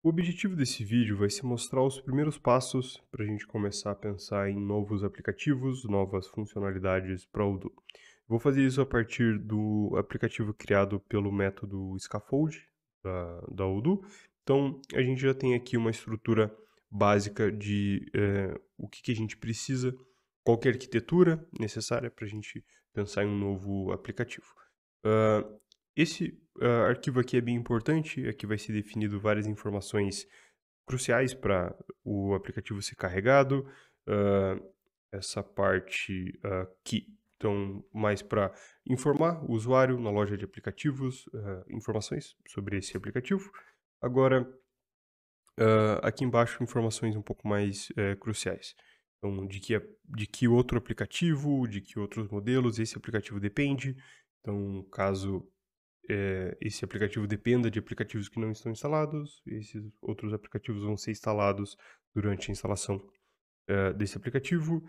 O objetivo desse vídeo vai ser mostrar os primeiros passos para a gente começar a pensar em novos aplicativos, novas funcionalidades para o Odoo. Vou fazer isso a partir do aplicativo criado pelo método Scaffold da Odoo. Então, a gente já tem aqui uma estrutura básica de o que a gente precisa, qual que é a arquitetura necessária para a gente pensar em um novo aplicativo. Ah, esse arquivo aqui é bem importante, aqui vai ser definido várias informações cruciais para o aplicativo ser carregado. ah, Essa parte aqui, então, mais para informar o usuário na loja de aplicativos, informações sobre esse aplicativo. Agora, aqui embaixo, informações um pouco mais cruciais. Então, de que outro aplicativo, de que outros modelos esse aplicativo depende. Então, caso esse aplicativo dependa de aplicativos que não estão instalados, esses outros aplicativos vão ser instalados durante a instalação desse aplicativo.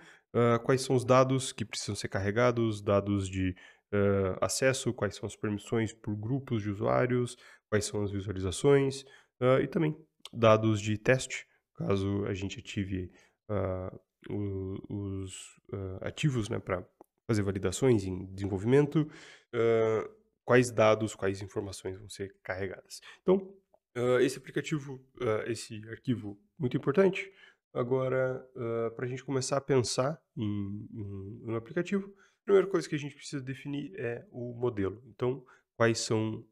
Quais são os dados que precisam ser carregados, dados de acesso, quais são as permissões por grupos de usuários, quais são as visualizações, e também dados de teste, caso a gente ative os ativos, né, para fazer validações em desenvolvimento. Quais dados, quais informações vão ser carregadas. Então, esse arquivo muito importante. Agora, para a gente começar a pensar em um aplicativo, a primeira coisa que a gente precisa definir é o modelo. Então, quais são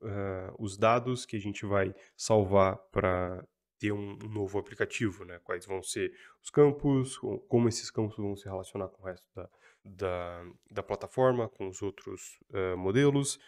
os dados que a gente vai salvar para ter um novo aplicativo, né? Quais vão ser os campos, como esses campos vão se relacionar com o resto da plataforma, com os outros modelos,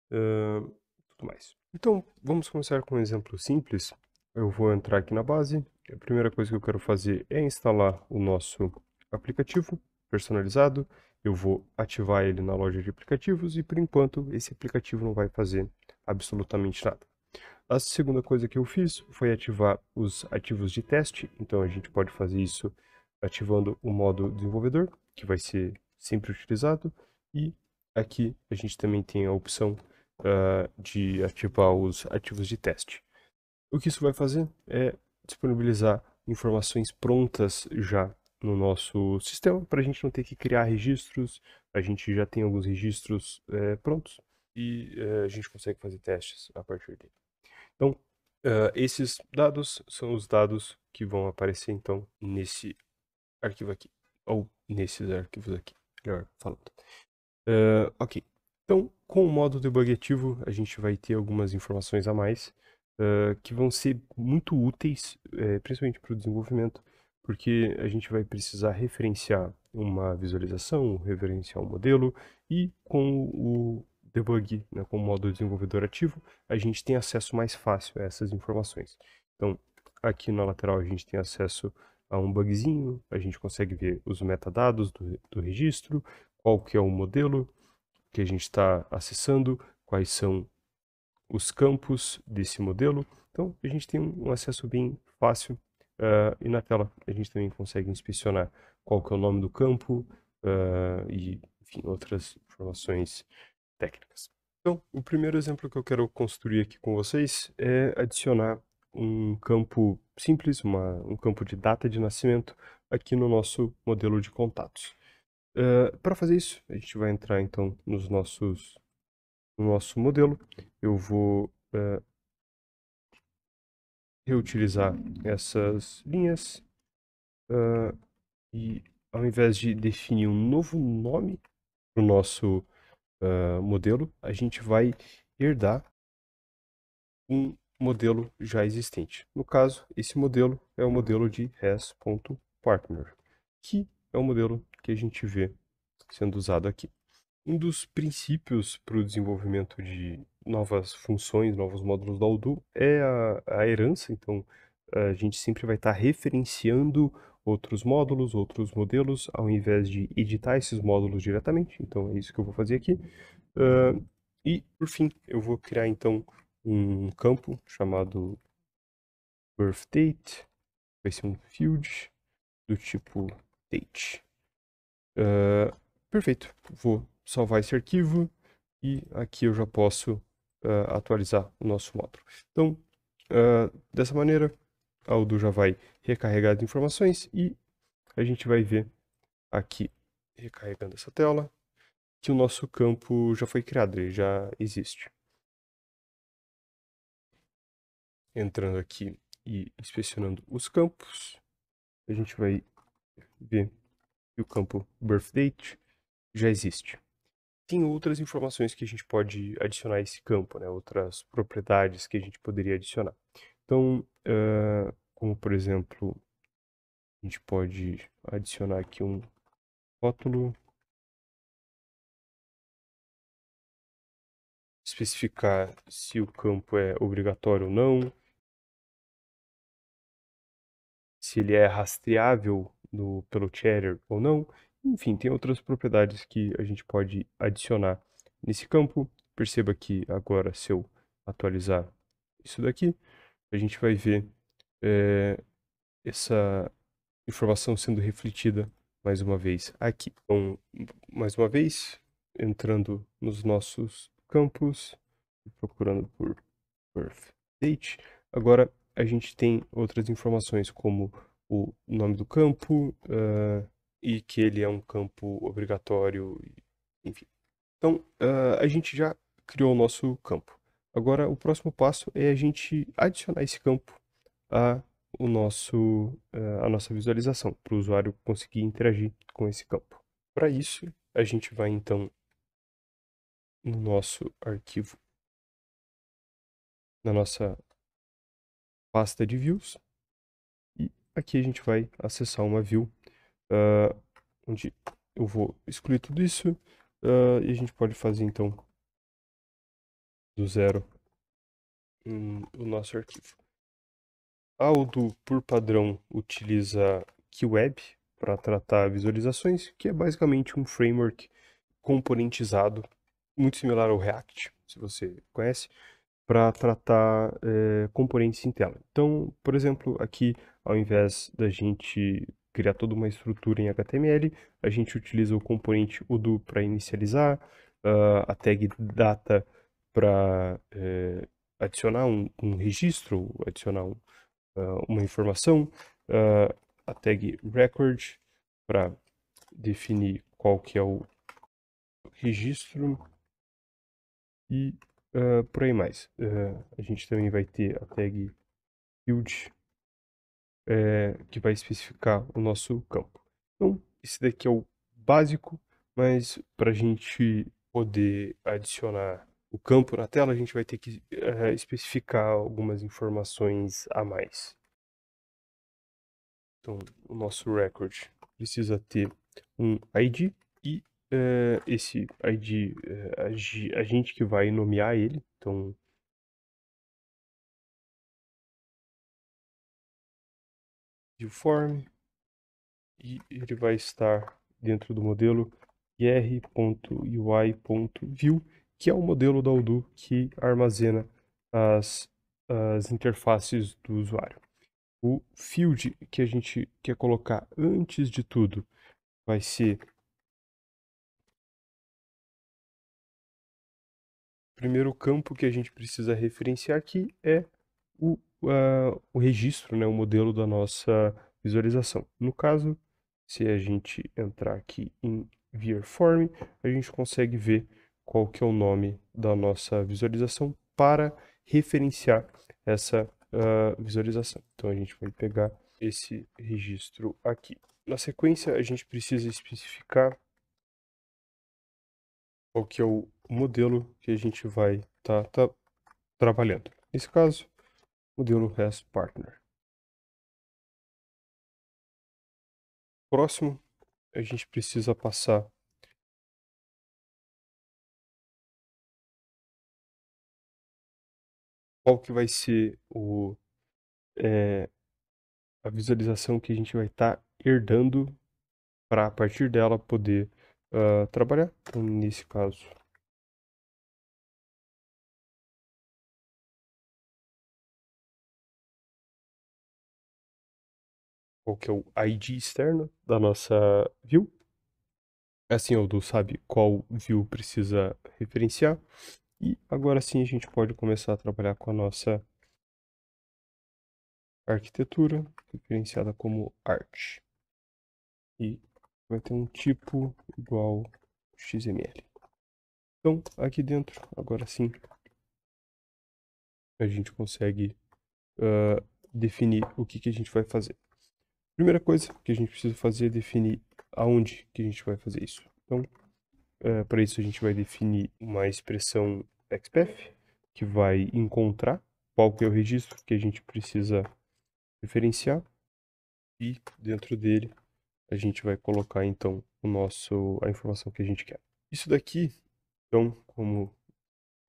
tudo mais. Então, vamos começar com um exemplo simples. Eu vou entrar aqui na base. A primeira coisa que eu quero fazer é instalar o nosso aplicativo personalizado. Eu vou ativar ele na loja de aplicativos e, por enquanto, esse aplicativo não vai fazer absolutamente nada. A segunda coisa que eu fiz foi ativar os ativos de teste. Então, a gente pode fazer isso ativando o modo desenvolvedor, que vai ser sempre utilizado. E aqui a gente também tem a opção de ativar os ativos de teste. O que isso vai fazer é disponibilizar informações prontas já no nosso sistema, para a gente não ter que criar registros. A gente já tem alguns registros prontos e a gente consegue fazer testes a partir dele. Então, esses dados são os dados que vão aparecer então nesse arquivo aqui, ou nesses arquivos aqui, melhor falando. Ok. Então, com o modo debug ativo, a gente vai ter algumas informações a mais que vão ser muito úteis, principalmente para o desenvolvimento, porque a gente vai precisar referenciar uma visualização, referenciar um modelo, e com o debug, né, com o modo desenvolvedor ativo, a gente tem acesso mais fácil a essas informações. Então, aqui na lateral a gente tem acesso a um bugzinho, a gente consegue ver os metadados do registro, qual que é o modelo que a gente está acessando, quais são os campos desse modelo. Então, a gente tem um acesso bem fácil e na tela a gente também consegue inspecionar qual que é o nome do campo e, enfim, outras informações técnicas. Então, o primeiro exemplo que eu quero construir aqui com vocês é adicionar um campo simples, um campo de data de nascimento aqui no nosso modelo de contatos. Para fazer isso, a gente vai entrar então no nosso modelo. Eu vou reutilizar essas linhas e ao invés de definir um novo nome para o nosso modelo, a gente vai herdar um modelo já existente. No caso, esse modelo é o modelo de res.partner, que é o modelo que a gente vê sendo usado aqui. Um dos princípios para o desenvolvimento de novas funções, novos módulos da Odoo é a herança. Então, a gente sempre vai estar referenciando outros módulos, outros modelos, ao invés de editar esses módulos diretamente. Então, é isso que eu vou fazer aqui. E, por fim, eu vou criar, então, um campo chamado birthdate. Vai ser um field do tipo date. Perfeito. Vou salvar esse arquivo e aqui eu já posso atualizar o nosso módulo. Então, dessa maneira, a Odoo já vai recarregar as informações e a gente vai ver aqui, recarregando essa tela, que o nosso campo já foi criado, ele já existe. Entrando aqui e inspecionando os campos, a gente vai ver que o campo birthdate já existe. Tem outras informações que a gente pode adicionar a esse campo, né? Outras propriedades que a gente poderia adicionar. Então, como por exemplo, a gente pode adicionar aqui um rótulo, especificar se o campo é obrigatório ou não, se ele é rastreável pelo Cheddar ou não. Enfim, tem outras propriedades que a gente pode adicionar nesse campo. Perceba que agora, se eu atualizar isso daqui, a gente vai ver essa informação sendo refletida mais uma vez aqui. Então, mais uma vez, entrando nos nossos campos, procurando por birthdate. Agora a gente tem outras informações como o nome do campo e que ele é um campo obrigatório, enfim. Então, a gente já criou o nosso campo. Agora, o próximo passo é a gente adicionar esse campo a a nossa visualização, para o usuário conseguir interagir com esse campo. Para isso, a gente vai então no nosso arquivo, na nossa pasta de views, e aqui a gente vai acessar uma view, onde eu vou excluir tudo isso, e a gente pode fazer então do zero o nosso arquivo. A Odoo, por padrão, utiliza QWeb para tratar visualizações, que é basicamente um framework componentizado, muito similar ao React, se você conhece, para tratar componentes em tela. Então, por exemplo, aqui, ao invés da gente criar toda uma estrutura em HTML, a gente utiliza o componente Odoo para inicializar, a tag data para adicionar um registro, adicionar uma informação, a tag record para definir qual que é o registro e por aí mais. A gente também vai ter a tag field que vai especificar o nosso campo. Então, esse daqui é o básico, mas para a gente poder adicionar o campo na tela, a gente vai ter que especificar algumas informações a mais. Então, o nosso record precisa ter um ID e esse ID, a gente que vai nomear ele. Então, viewForm, e ele vai estar dentro do modelo ir.ui.view, que é o modelo da Odoo que armazena as interfaces do usuário. O field que a gente quer colocar antes de tudo vai ser o primeiro campo que a gente precisa referenciar aqui é o registro, né, o modelo da nossa visualização. No caso, se a gente entrar aqui em ViewForm, a gente consegue ver qual que é o nome da nossa visualização para referenciar essa visualização. Então a gente vai pegar esse registro aqui. Na sequência, a gente precisa especificar qual que é o modelo que a gente vai estar trabalhando. Nesse caso, modelo REST Partner. Próximo, a gente precisa passar qual que vai ser a visualização que a gente vai estar herdando para a partir dela poder trabalhar. Então, nesse caso, qual que é o ID externo da nossa view. Assim, o Odoo sabe qual view precisa referenciar. E agora sim a gente pode começar a trabalhar com a nossa arquitetura, referenciada como art. E vai ter um tipo igual XML. Então, aqui dentro, agora sim, a gente consegue definir o que a gente vai fazer. Primeira coisa que a gente precisa fazer é definir aonde que a gente vai fazer isso. Então, para isso a gente vai definir uma expressão XPath, que vai encontrar qual que é o registro que a gente precisa referenciar. E dentro dele a gente vai colocar então a informação que a gente quer. Isso daqui, então, como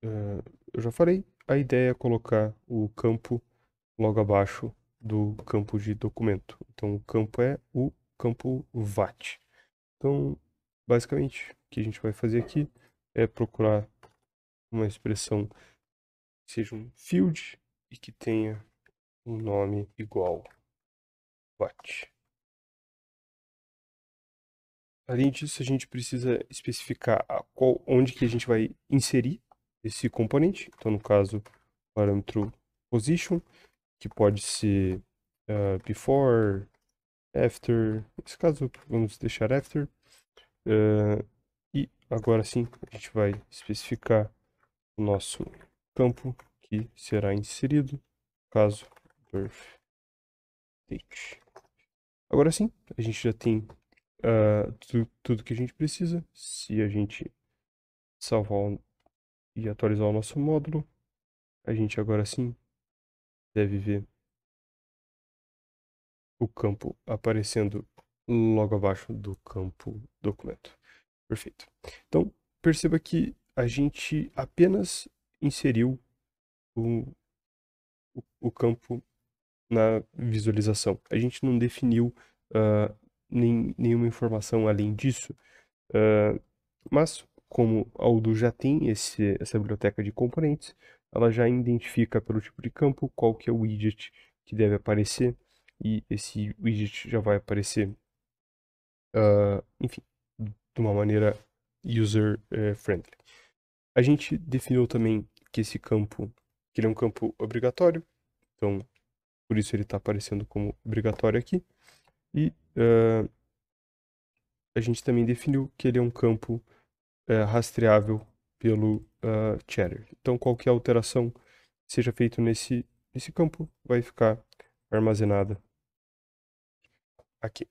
eu já falei, a ideia é colocar o campo logo abaixo do campo de documento. Então, o campo é o campo VAT. Então, basicamente, o que a gente vai fazer aqui é procurar uma expressão que seja um field e que tenha um nome igual VAT. Além disso, a gente precisa especificar onde que a gente vai inserir esse componente. Então, no caso, parâmetro position, que pode ser before, after. Nesse caso, vamos deixar after. E agora sim, a gente vai especificar o nosso campo que será inserido, no caso, birth date. Agora sim, a gente já tem tudo que a gente precisa. Se a gente salvar e atualizar o nosso módulo, a gente agora sim deve ver o campo aparecendo logo abaixo do campo documento. Perfeito. Então, perceba que a gente apenas inseriu o campo na visualização. A gente não definiu nenhuma informação além disso. Mas, como a Odoo já tem essa biblioteca de componentes, ela já identifica pelo tipo de campo qual que é o widget que deve aparecer, e esse widget já vai aparecer, enfim, de uma maneira user-friendly. A gente definiu também que esse campo, que ele é um campo obrigatório, então por isso ele está aparecendo como obrigatório aqui. E a gente também definiu que ele é um campo rastreável pelo Cheddar. Então, qualquer alteração que seja feita nesse campo vai ficar armazenada aqui.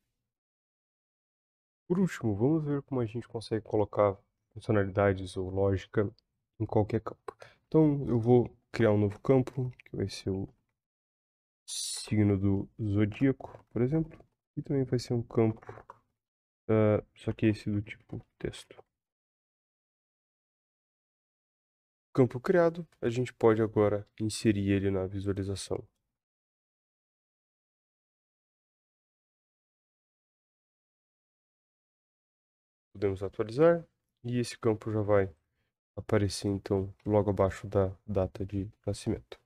Por último, vamos ver como a gente consegue colocar funcionalidades ou lógica em qualquer campo. Então, eu vou criar um novo campo, que vai ser o signo do zodíaco, por exemplo. E também vai ser um campo, só que esse do tipo texto. Campo criado, a gente pode agora inserir ele na visualização. Podemos atualizar e esse campo já vai aparecer então logo abaixo da data de nascimento.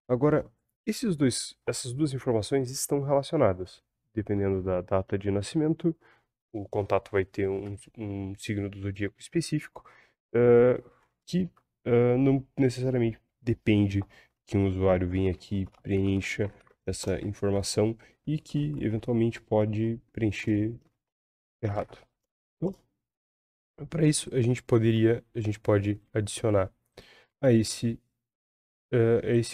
Agora, essas duas informações estão relacionadas. Dependendo da data de nascimento, o contato vai ter um signo do zodíaco específico, que não necessariamente depende que um usuário venha aqui e preencha essa informação e que eventualmente pode preencher errado. Então, para isso, a gente pode adicionar a esse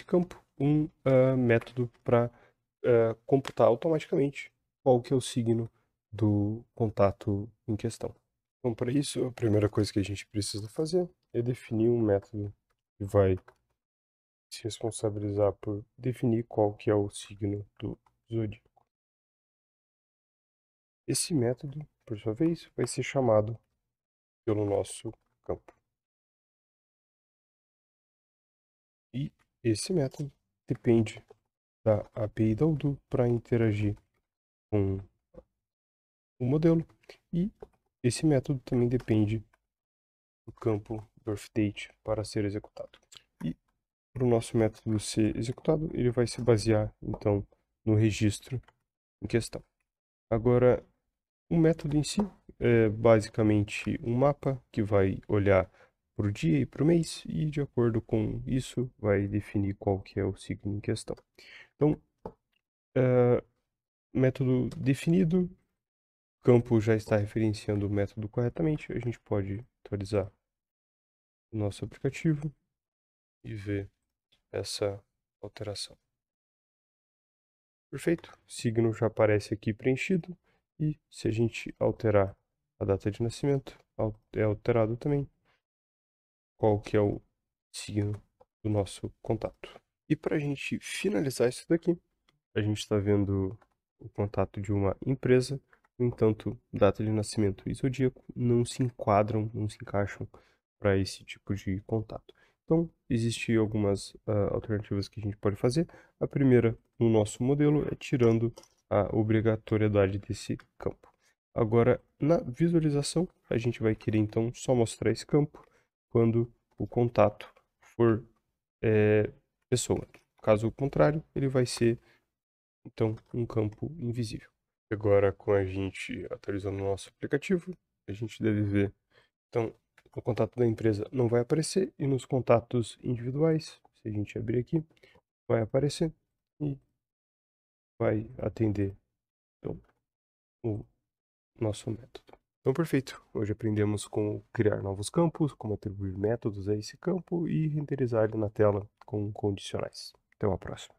campo um método para computar automaticamente qual que é o signo do contato em questão. Então, para isso, a primeira coisa que a gente precisa fazer é definir um método que vai se responsabilizar por definir qual que é o signo do zodíaco. Esse método, por sua vez, vai ser chamado pelo nosso campo. E esse método depende da API da Odoo para interagir com o modelo. E esse método também depende do campo birthDate para ser executado. E para o nosso método ser executado, ele vai se basear, então, no registro em questão. Agora, o método em si é basicamente um mapa que vai olhar para o dia e para o mês, e de acordo com isso vai definir qual que é o signo em questão. Então, método definido, o campo já está referenciando o método corretamente, a gente pode atualizar o nosso aplicativo e ver essa alteração. Perfeito, o signo já aparece aqui preenchido e se a gente alterar a data de nascimento, é alterado também qual que é o signo do nosso contato. E para a gente finalizar isso daqui, a gente está vendo o contato de uma empresa, no entanto, data de nascimento e zodíaco não se enquadram, não se encaixam para esse tipo de contato. Então, existem algumas alternativas que a gente pode fazer. A primeira, no nosso modelo, é tirando a obrigatoriedade desse campo. Agora, na visualização, a gente vai querer então só mostrar esse campo quando o contato for pessoa. Caso contrário, ele vai ser então um campo invisível. Agora, com a gente atualizando o nosso aplicativo, a gente deve ver, então, o contato da empresa não vai aparecer e nos contatos individuais, se a gente abrir aqui, vai aparecer e vai atender então, o nosso método. Então, perfeito. Hoje aprendemos como criar novos campos, como atribuir métodos a esse campo e renderizar ele na tela com condicionais. Até uma próxima.